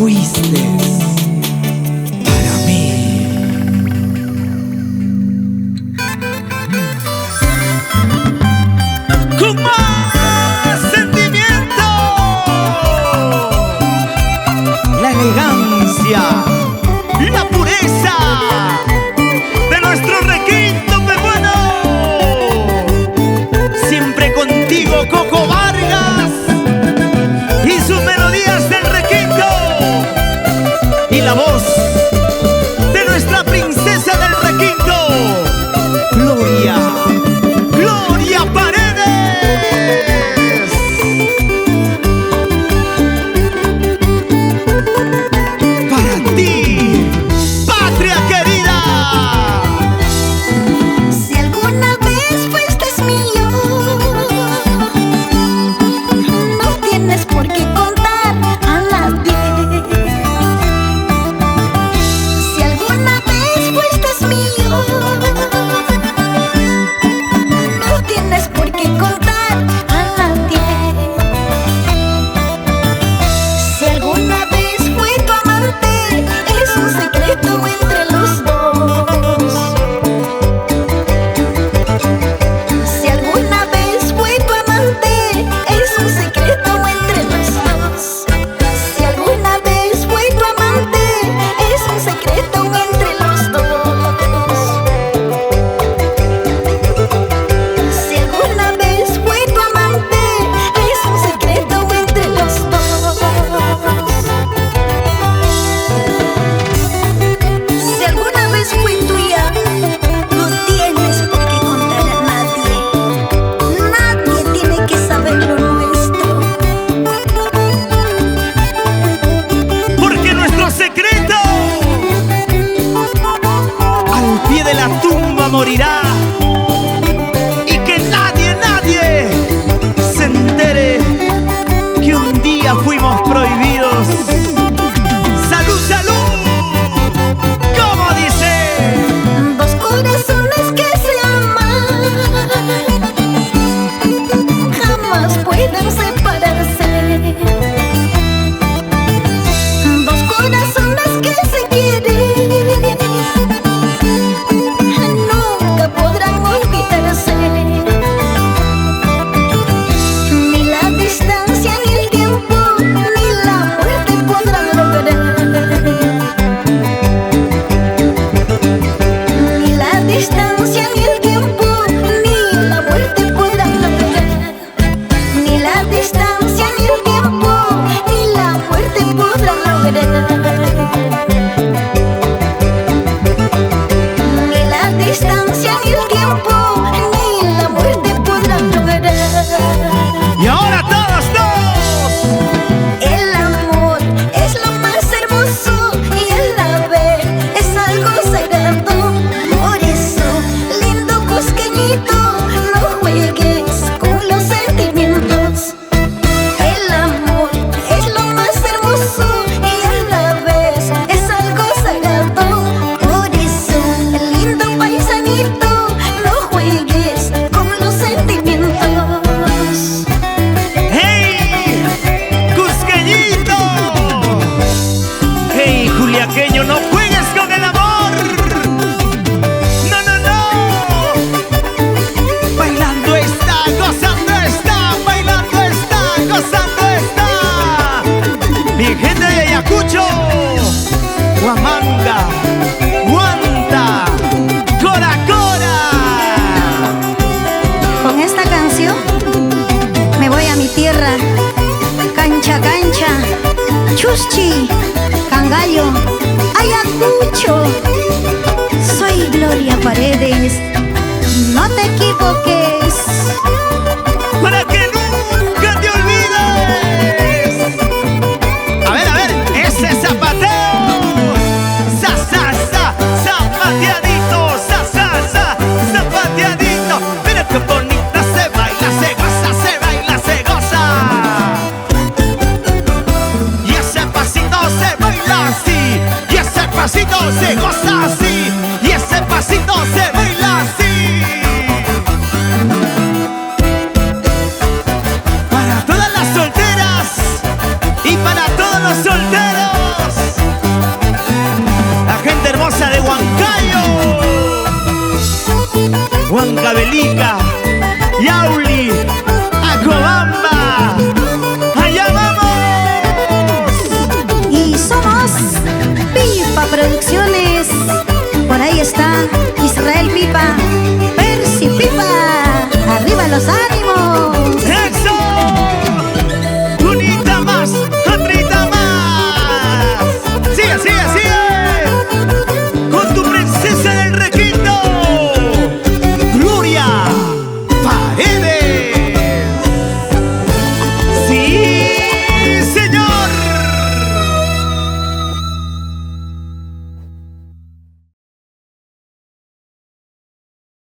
fuiste para mí. Con más sentimiento, la elegancia, la pureza de nuestro requinto peruano. Siempre contigo, Coco Vargas y sus melodías del requinto, y la voz de nuestra princesa del requinto, Gloria, Gloria Paredes. Para ti, patria querida. Si alguna vez fuiste mío, no tienes por qué contar a nadie. Si alguna vez fuiste mío, no tienes por qué contar a nadie. Si alguna vez fui tu amante, es un secreto entre los dos. Si alguna vez fui tu amante, es un secreto entre los dos. Si alguna vez fui tu amante, es un secreto entre los dos. Si alguna vez fui tu amante, es un secreto entre los dos. Si alguna vez fui tuya, no tienes por qué contar a nadie. Nadie tiene que saber lo nuestro. Porque nuestro secreto al pie de la tumba morirá, y que nadie, nadie se entere que un día fuimos prohibidos. ¡Salud, salud! ¿Cómo dice? Dos corazones que se aman jamás pueden separarse. Dos corazones que se quieren nunca podrán olvidarse. Ni la distancia, ni el tiempo, ni la muerte podrán lograr. Ni la distancia, ni el tiempo, ni la muerte podrán lograr. Ni la distancia, ni el tiempo, ni la muerte podrán lograr. Ni la distancia, ni el tiempo, ni la muerte podrán lograr. Y ahora todos, todos. El amor es lo más hermoso y el haber es algo sagrado. Por eso, lindo cusqueñito, no juegues con los sentimientos. El amor es lo más hermoso y a la vez es algo sagrado. Por eso, lindo paisanito, no juegues con los sentimientos. ¡Hey! ¡Cusqueñito! ¡Hey, juliaqueño! ¡No juegues con el amor! ¡No, no, no! Bailando está, gozando está, bailando está, gozando está. Mi gente de Ayacucho, Huamanga, Huanta, Cora Cora. Con esta canción me voy a mi tierra, Cancha Cancha, Chuschi, Cangallo, Ayacucho. Soy Gloria Paredes, no te equivoques. Para que nunca te olvides. A ver, ese zapateo. Sa, sa, sa, zapateadito. Sa, sa, sa, zapateadito. Mira qué bonita se baila, se goza, se baila, se goza. Y ese pasito se baila así. Y ese pasito se goza así. Y ese pasito se baila así. Para todas las solteras y para todos los solteros. Huancavelica, Yauli, Acobamba. ¡Allá vamos! Y somos Pipa Producciones. Por ahí está Israel Pipa.